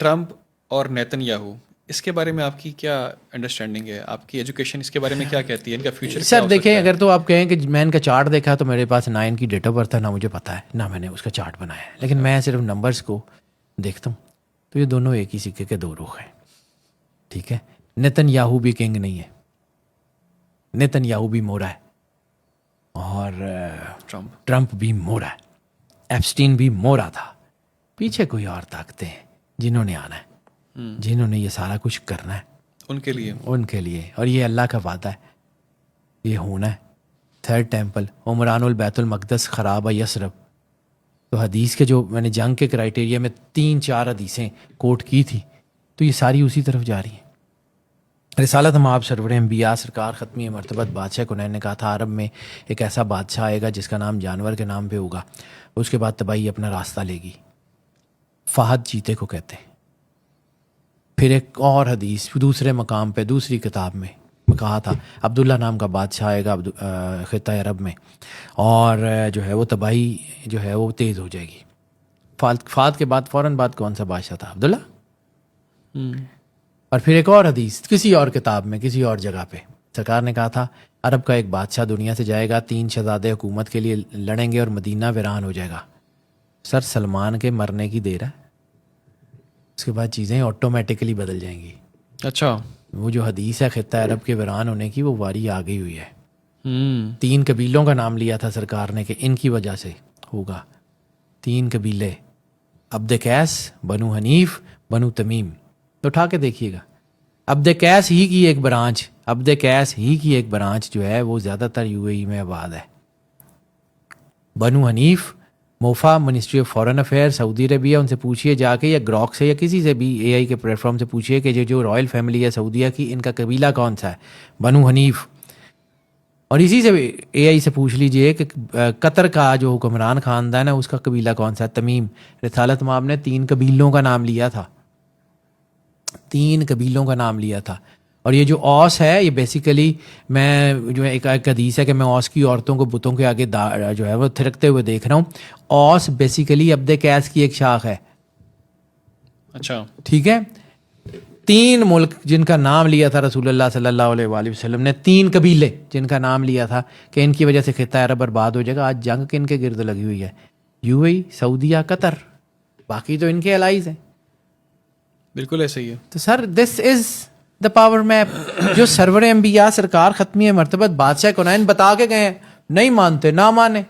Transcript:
Trump اور Nitin Yahoo, اس کے بارے میں آپ کی کیا انڈرسٹینڈنگ ہے؟ آپ کی ایجوکیشن اس کے بارے میں کیا کہتی ہے؟ ان کا فیوچر سر دیکھیں، اگر تو آپ کہیں کہ میں ان کا چارٹ دیکھا تو میرے پاس نہ ان کی ڈیٹ آف برتھ ہے، نہ مجھے پتہ ہے، نہ میں نے اس کا چارٹ بنایا ہے، لیکن میں صرف نمبرز کو دیکھتا ہوں تو یہ دونوں ایک ہی سکے کے دو رخ ہیں. ٹھیک ہے، نیتن یاہو بھی کنگ نہیں ہے، نیتن یاہو بھی مورا ہے، اور ٹرمپ بھی مورا ہے، ایپسٹین بھی مورا تھا. پیچھے کوئی اور طاقتیں ہیں جنہوں نے آنا ہے، جنہوں نے یہ سارا کچھ کرنا ہے ان کے لیے، اور یہ اللہ کا وعدہ ہے، یہ ہونا ہے. تھرڈ ٹیمپل، عمران البیت المقدس خراب یسرب. تو حدیث کے جو میں نے جنگ کے کرائٹیریا میں 3-4 حدیثیں کوٹ کی تھی، تو یہ ساری اسی طرف جا رہی ہیں. رسالت مآب سرور انبیاء سرکار ختمی مرتبت بادشاہ کنین نے کہا تھا عرب میں ایک ایسا بادشاہ آئے گا جس کا نام جانور کے نام پہ ہوگا، اس کے بعد تباہی اپنا راستہ لے گی. فہد چیتے کو کہتے ہیں. پھر ایک اور حدیث دوسرے مقام پہ دوسری کتاب میں کہا تھا عبداللہ نام کا بادشاہ آئے گا خطہ عرب میں، اور جو ہے وہ تباہی جو ہے وہ تیز ہو جائے گی. فہد کے بعد فوراً بعد کون سا بادشاہ تھا؟ عبداللہ. اور پھر ایک اور حدیث کسی اور کتاب میں کسی اور جگہ پہ سرکار نے کہا تھا عرب کا ایک بادشاہ دنیا سے جائے گا، 3 شہزادے حکومت کے لیے لڑیں گے اور مدینہ ویران ہو جائے گا. سر سلمان کے مرنے کی دیر ہے، اس کے بعد چیزیں آٹومیٹکلی بدل جائیں گی. اچھا، وہ جو حدیث ہے خطہ عرب کے ویران ہونے کی، وہ واری آ گئی ہوئی ہے. 3 قبیلوں کا نام لیا تھا سرکار نے کہ ان کی وجہ سے ہوگا. 3 قبیلے، عبد قیس، بنو حنیف، بنو تمیم. تو اٹھا کے دیکھیے گا، عبد قیس ہی کی ایک برانچ جو ہے وہ زیادہ تر یو اے ای میں آباد ہے. بنو حنیف، موفا، ministry of foreign affair, Saudi Arabia, ان سے پوچھیے جا کے، یا گروک سے یا کسی سے بھی اے آئی کے پلیٹ فارم سے پوچھیے کہ جو رائل فیملی ہے سعودیہ کی، ان کا قبیلہ کون سا ہے؟ بنو حنیف. اور اسی سے اے آئی سے پوچھ لیجئے کہ قطر کا جو حکمران خاندان ہے اس کا قبیلہ کون سا ہے؟ تمیم. رسالت مآب نے 3 قبیلوں کا نام لیا تھا، 3 قبیلوں کا نام لیا تھا. اور یہ جو اوس ہے، یہ بیسیکلی میں جو ایک حدیث ہے کہ میں اوس کی عورتوں کو بتوں کے آگے جو ہے وہ تھرکتے ہوئے دیکھ رہا ہوں. اوس بیسیکلی عبد قیس کی ایک شاخ ہے. اچھا، ٹھیک ہے. 3 ملک جن کا نام لیا تھا رسول اللہ صلی اللہ علیہ وآلہ وسلم نے، 3 قبیلے جن کا نام لیا تھا کہ ان کی وجہ سے خطہ عرب برباد ہو جائے گا. آج جنگ کن کے گرد لگی ہوئی ہے؟ یو اے ای، سعودیہ، قطر. باقی تو ان کے الائز ہیں. بالکل ایسے ہی ہے. تو سر دس از دا پاور میپ جو سرور انبیاء سرکار ختمی مرتبت بادشاہ کونین بتا کے گئے ہیں. نہیں مانتے، نہ مانے.